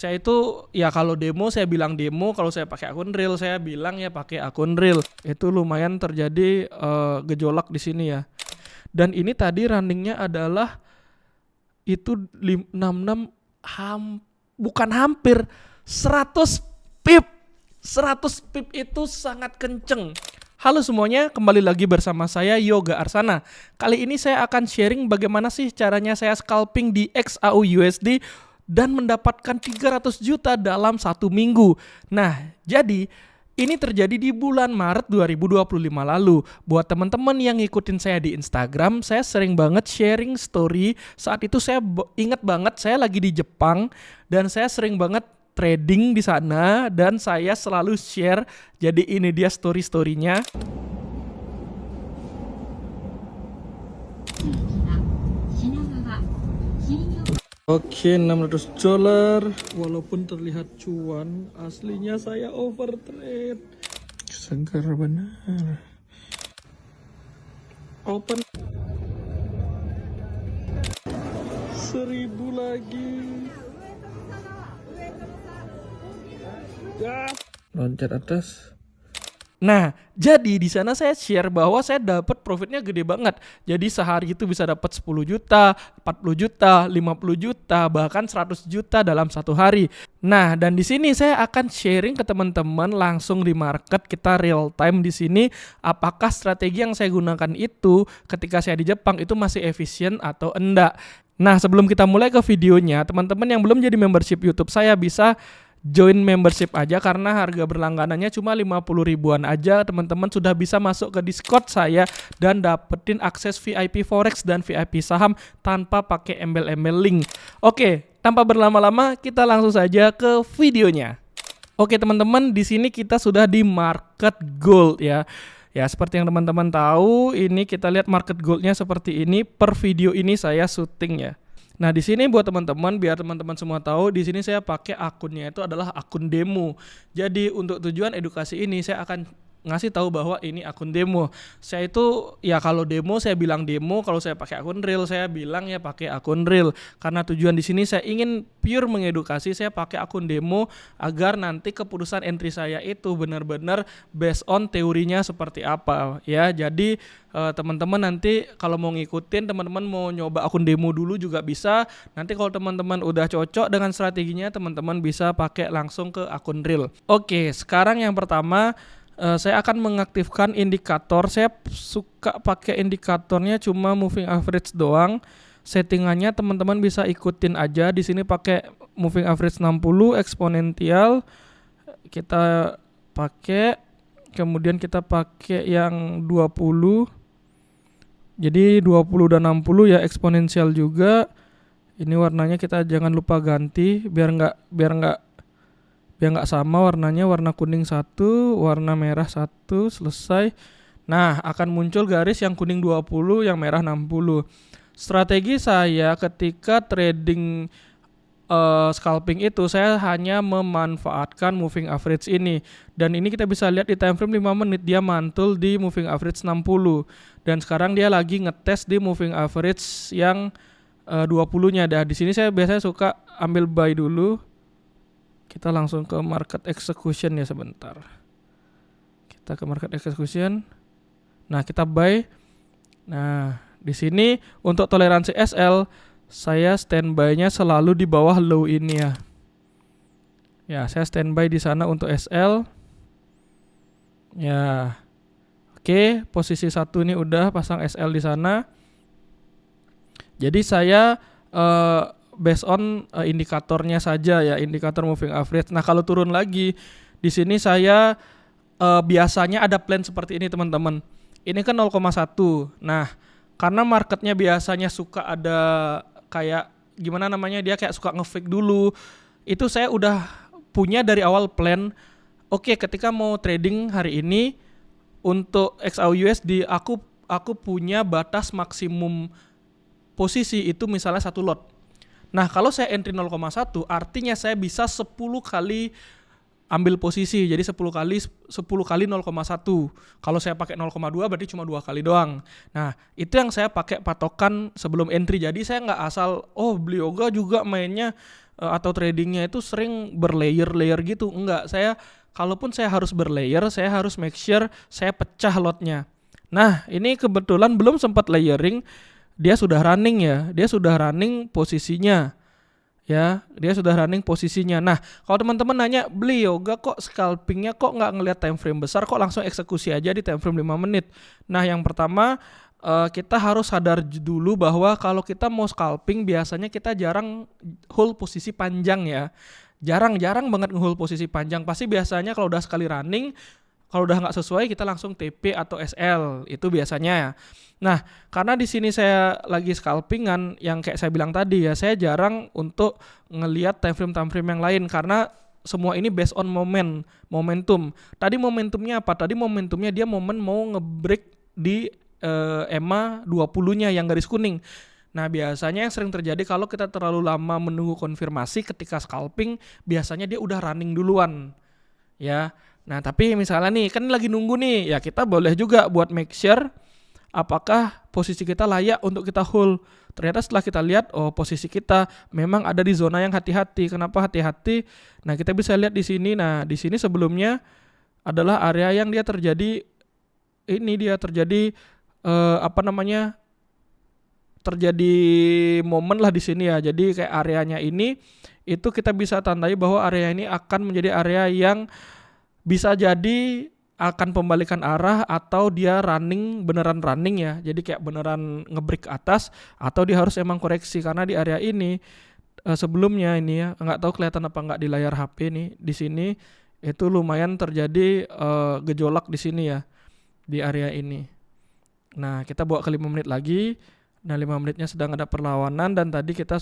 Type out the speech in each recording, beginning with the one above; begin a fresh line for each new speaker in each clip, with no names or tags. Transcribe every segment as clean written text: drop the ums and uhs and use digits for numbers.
Saya itu ya kalau demo saya bilang demo, kalau saya pakai akun real saya bilang ya pakai akun real. Itu lumayan terjadi gejolak di sini ya. Dan ini tadi runningnya adalah itu 66 bukan hampir 100 pip. 100 pip itu sangat kenceng. Halo semuanya, kembali lagi bersama saya Yoga Arsana. Kali ini saya akan sharing bagaimana sih caranya saya scalping di XAUUSD dan mendapatkan 300 juta dalam satu minggu. Nah, jadi ini terjadi di bulan Maret 2025 lalu. Buat teman-teman yang ngikutin saya di Instagram, saya sering banget sharing story. Saat itu saya ingat banget saya lagi di Jepang dan saya sering banget trading di sana dan saya selalu share. Jadi ini dia story-storynya. Oke, 600 dolar. Walaupun terlihat cuan, aslinya saya overtrade. Segar benar. Open 1000 lagi. Loncat atas. Nah, jadi di sana saya share bahwa saya dapat profitnya gede banget. Jadi sehari itu bisa dapat 10 juta, 40 juta, 50 juta, bahkan 100 juta dalam satu hari. Nah, dan di sini saya akan sharing ke teman-teman langsung di market, kita real time di sini apakah strategi yang saya gunakan itu ketika saya di Jepang itu masih efisien atau enggak. Nah, sebelum kita mulai ke videonya, teman-teman yang belum jadi membership YouTube saya bisa join membership aja karena harga berlangganannya cuma 50 ribuan aja. Teman-teman sudah bisa masuk ke Discord saya dan dapetin akses VIP Forex dan VIP saham tanpa pakai embel-embel link. Oke, tanpa berlama-lama kita langsung saja ke videonya. Oke teman-teman, di sini kita sudah di market gold ya. Ya seperti yang teman-teman tahu, ini kita lihat market goldnya seperti ini. Per video ini saya syuting ya. Nah di sini buat teman-teman, biar teman-teman semua tahu, di sini saya pakai akunnya itu adalah akun demo. Jadi untuk tujuan edukasi ini saya akan ngasih tahu bahwa ini akun demo. Saya itu ya kalau demo saya bilang demo, kalau saya pakai akun real saya bilang ya pakai akun real. Karena tujuan di sini saya ingin pure mengedukasi, saya pakai akun demo agar nanti keputusan entry saya itu benar-benar based on teorinya seperti apa ya. Jadi teman-teman nanti kalau mau ngikutin, teman-teman mau nyoba akun demo dulu juga bisa. Nanti kalau teman-teman udah cocok dengan strateginya, teman-teman bisa pakai langsung ke akun real. Oke, sekarang yang pertama saya akan mengaktifkan indikator. Saya suka pakai indikatornya cuma moving average doang. Settingannya teman-teman bisa ikutin aja. Di sini pakai moving average 60 eksponensial. Kita pakai, kemudian kita pakai yang 20. Jadi 20 dan 60 ya eksponensial juga. Ini warnanya kita jangan lupa ganti biar nggak sama warnanya. Warna kuning 1, warna merah 1, selesai. Nah akan muncul garis yang kuning 20, yang merah 60. Strategi saya ketika trading scalping itu saya hanya memanfaatkan moving average ini. Dan ini kita bisa lihat di time frame 5 menit dia mantul di moving average 60. Dan sekarang dia lagi ngetes di moving average yang 20-nya. Dah di sini saya biasanya suka ambil buy dulu. Kita langsung ke market execution ya sebentar. Kita ke market execution. Nah, kita buy. Nah, di sini untuk toleransi SL saya standby-nya selalu di bawah low ini ya. Ya, saya standby di sana untuk SL. Ya. Oke, posisi 1 ini udah pasang SL di sana. Jadi saya based on indikatornya saja ya, indikator moving average. Nah kalau turun lagi di sini saya biasanya ada plan seperti ini teman-teman. Ini kan 0,1. Nah karena marketnya biasanya suka ada kayak gimana namanya, dia kayak suka nge-fake dulu. Itu saya udah punya dari awal plan. Oke, ketika mau trading hari ini untuk XAUUSD aku punya batas maksimum posisi itu misalnya 1 lot. Nah kalau saya entry 0,1 artinya saya bisa 10 kali ambil posisi. Jadi 10 kali 0,1. Kalau saya pakai 0,2 berarti cuma 2 kali doang. Nah itu yang saya pakai patokan sebelum entry. Jadi saya nggak asal beli yoga juga mainnya atau tradingnya itu sering berlayer-layer gitu. Enggak, kalaupun saya harus berlayer, saya harus make sure saya pecah lotnya. Nah, ini kebetulan belum sempat layering, dia sudah running ya. Dia sudah running posisinya. Ya, dia sudah running posisinya. Nah, kalau teman-teman nanya, beli yoga kok scalpingnya kok nggak ngelihat time frame besar, kok langsung eksekusi aja di time frame 5 menit. Nah, yang pertama kita harus sadar dulu bahwa kalau kita mau scalping biasanya kita jarang hold posisi panjang ya. Jarang banget nge-hold posisi panjang. Pasti biasanya kalau udah sekali running, kalau udah nggak sesuai kita langsung TP atau SL, itu biasanya ya. Nah, karena di sini saya lagi scalpingan, yang kayak saya bilang tadi ya, saya jarang untuk ngelihat time frame yang lain karena semua ini based on momentum. Tadi momentumnya apa? Tadi momentumnya dia momen mau nge-break di EMA 20-nya yang garis kuning. Nah, biasanya yang sering terjadi kalau kita terlalu lama menunggu konfirmasi ketika scalping, biasanya dia udah running duluan. Ya. Nah, tapi misalnya nih, kan lagi nunggu nih, ya kita boleh juga buat make sure apakah posisi kita layak untuk kita hold. Ternyata setelah kita lihat, oh posisi kita memang ada di zona yang hati-hati. Kenapa hati-hati? Nah, kita bisa lihat di sini. Nah, di sini sebelumnya adalah area yang dia terjadi terjadi momen lah di sini ya. Jadi kayak areanya ini itu kita bisa tandai bahwa area ini akan menjadi area yang bisa jadi akan pembalikan arah atau dia beneran running ya. Jadi kayak beneran ngebreak ke atas atau dia harus emang koreksi karena di area ini sebelumnya ini ya, nggak tahu kelihatan apa nggak di layar HP nih, di sini itu lumayan terjadi gejolak di sini ya, di area ini. Nah, kita bawa ke 5 menit lagi. Nah, 5 menitnya sedang ada perlawanan dan tadi kita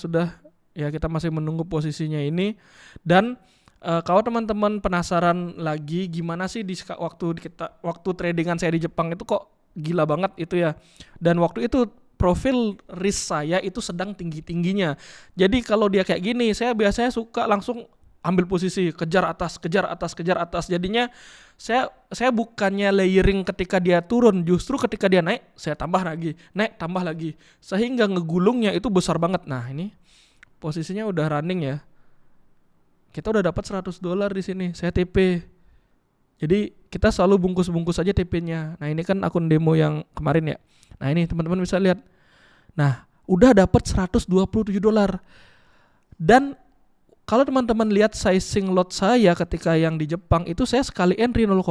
masih menunggu posisinya ini. Dan kalau teman-teman penasaran lagi gimana sih waktu tradingan saya di Jepang itu kok gila banget itu ya. Dan waktu itu profil risk saya itu sedang tinggi-tingginya. Jadi kalau dia kayak gini, saya biasanya suka langsung ambil posisi, kejar atas. Jadinya saya bukannya layering ketika dia turun, justru ketika dia naik saya tambah lagi, sehingga ngegulungnya itu besar banget. Nah, ini posisinya udah running ya. Kita udah dapat $100 di sini. Saya TP. Jadi kita selalu bungkus-bungkus aja TP-nya. Nah, ini kan akun demo yang kemarin ya. Nah, ini teman-teman bisa lihat. Nah, udah dapat $127. Dan kalau teman-teman lihat sizing lot saya ketika yang di Jepang itu saya sekali entry 0,5.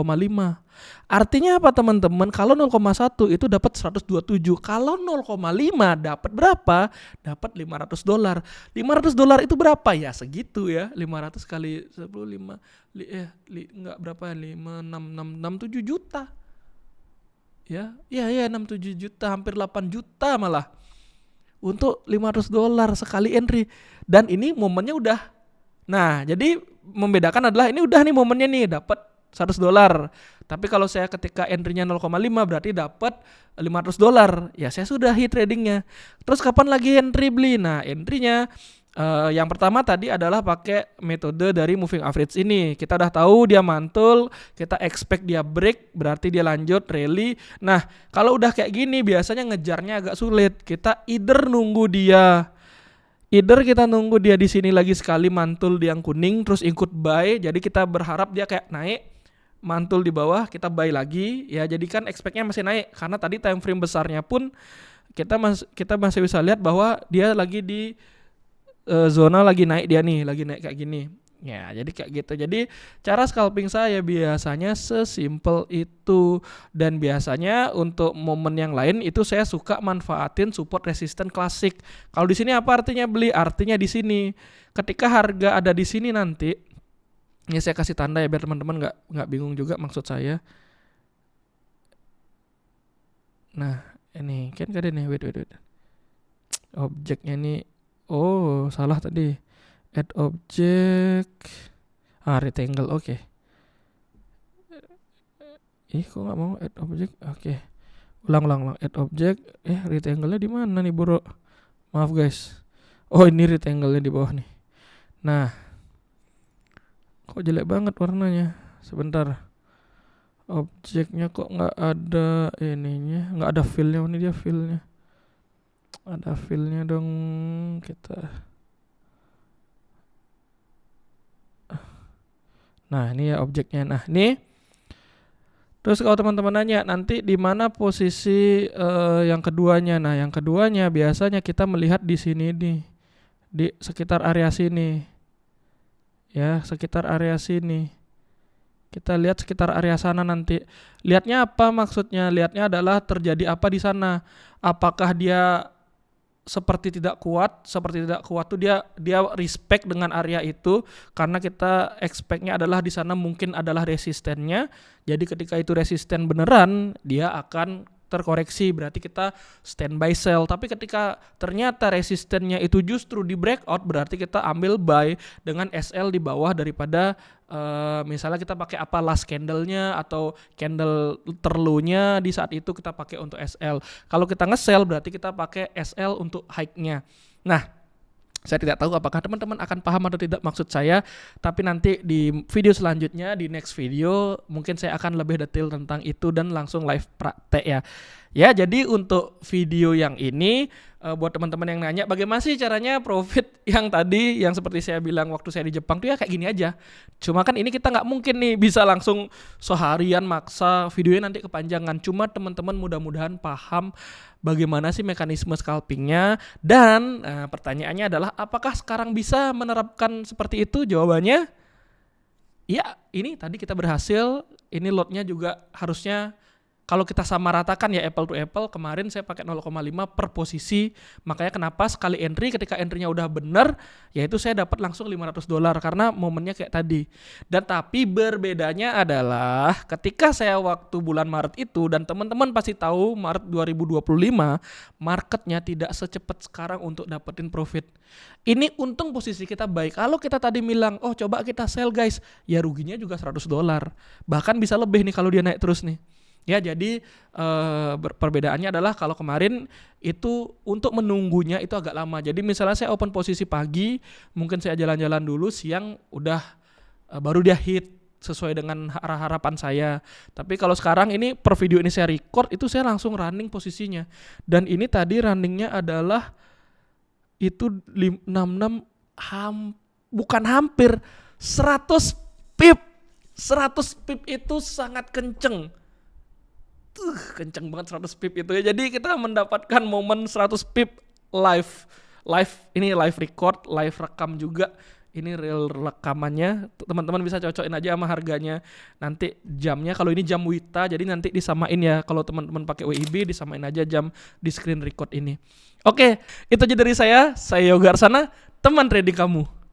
Artinya apa teman-teman? Kalau 0,1 itu dapat 127. Kalau 0,5 dapat berapa? Dapat $500. $500 itu berapa ya? Segitu ya. 500 kali 10 enggak berapa? 7 juta. Ya, 67 juta, hampir 8 juta malah. Untuk $500 sekali entry. Dan ini momennya udah. Nah, jadi membedakan adalah ini udah nih momennya nih dapat $100. Tapi kalau saya ketika entry-nya 0,5 berarti dapat $500. Ya, saya sudahi tradingnya. Terus kapan lagi entry beli? Nah, entry-nya yang pertama tadi adalah pakai metode dari moving average ini. Kita udah tahu dia mantul, kita expect dia break, berarti dia lanjut rally. Nah, kalau udah kayak gini biasanya ngejarnya agak sulit. Kita either kita nunggu dia di sini lagi sekali mantul di yang kuning terus ikut buy. Jadi kita berharap dia kayak naik, mantul di bawah, kita buy lagi. Ya, jadi kan expect-nya masih naik karena tadi time frame besarnya pun kita masih bisa lihat bahwa dia lagi di zona lagi naik kayak gini. Ya, jadi kayak gitu. Jadi cara scalping saya biasanya sesimpel itu. Dan biasanya untuk momen yang lain itu saya suka manfaatin support resistance klasik. Kalau di sini apa artinya beli? Artinya di sini ketika harga ada di sini nanti, ini saya kasih tanda ya biar teman-teman nggak bingung juga maksud saya. Nah, ini kan ada nih, wait. Objeknya nih, oh salah tadi. Add object, rectangle, oke. Kok nggak mau add object? Oke. Ulang. Add object, rectangle-nya di mana nih bro? Maaf guys. Oh, ini rectangle-nya di bawah nih. Nah, kok jelek banget warnanya? Sebentar. Objeknya kok nggak ada ininya, nggak ada fill-nya. Ini dia fill-nya. Ada fill-nya dong kita. Nah, ini ya objeknya. Nah, ini. Terus kalau teman-teman nanya nanti di mana posisi yang keduanya. Nah, yang keduanya biasanya kita melihat di sini nih. Di sekitar area sini. Ya, sekitar area sini. Kita lihat sekitar area sana nanti. Lihatnya apa maksudnya? Lihatnya adalah terjadi apa di sana. Apakah dia seperti tidak kuat tuh dia respect dengan area itu karena kita expect-nya adalah di sana mungkin adalah resistennya. Jadi ketika itu resisten beneran, dia akan terkoreksi, berarti kita standby sell. Tapi ketika ternyata resistennya itu justru di breakout, berarti kita ambil buy dengan SL di bawah daripada misalnya kita pakai apa last candle-nya atau candle terlow-nya di saat itu kita pakai untuk SL. Kalau kita nge-sell berarti kita pakai SL untuk high-nya. Nah, saya tidak tahu apakah teman-teman akan paham atau tidak maksud saya, tapi nanti di video selanjutnya, di next video, mungkin saya akan lebih detail tentang itu dan langsung live praktek ya. Ya, jadi untuk video yang ini, buat teman-teman yang nanya, bagaimana sih caranya profit yang tadi, yang seperti saya bilang waktu saya di Jepang tuh ya kayak gini aja. Cuma kan ini kita nggak mungkin nih bisa langsung seharian maksa, videonya nanti kepanjangan. Cuma teman-teman mudah-mudahan paham bagaimana sih mekanisme scalpingnya. Dan pertanyaannya adalah apakah sekarang bisa menerapkan seperti itu? Jawabannya ya, ini tadi kita berhasil. Ini lotnya juga harusnya kalau kita sama ratakan ya apple to apple, kemarin saya pakai 0,5 per posisi. Makanya kenapa sekali entry, ketika entry-nya udah bener, yaitu saya dapat langsung $500 karena momennya kayak tadi. Dan tapi berbedanya adalah ketika saya waktu bulan Maret itu, dan teman-teman pasti tahu Maret 2025, marketnya tidak secepat sekarang untuk dapetin profit. Ini untung posisi kita baik. Kalau kita tadi bilang, oh coba kita sell guys, ya ruginya juga $100. Bahkan bisa lebih nih kalau dia naik terus nih. Ya, jadi perbedaannya adalah kalau kemarin itu untuk menunggunya itu agak lama. Jadi misalnya saya open posisi pagi, mungkin saya jalan-jalan dulu, siang udah baru dia hit sesuai dengan harapan saya. Tapi kalau sekarang ini per video ini saya record, itu saya langsung running posisinya. Dan ini tadi runningnya adalah itu 66 bukan hampir 100 pip. 100 pip itu sangat kenceng. Kenceng banget 100 pip itu ya. Jadi kita mendapatkan momen 100 pip live ini live record, live rekam juga. Ini real rekamannya. Teman-teman bisa cocokin aja sama harganya. Nanti jamnya, kalau ini jam WITA, jadi nanti disamain ya. Kalau teman-teman pakai WIB, disamain aja jam di screen record ini. Oke, itu aja dari saya. Saya Yoga Arsana, teman trading kamu.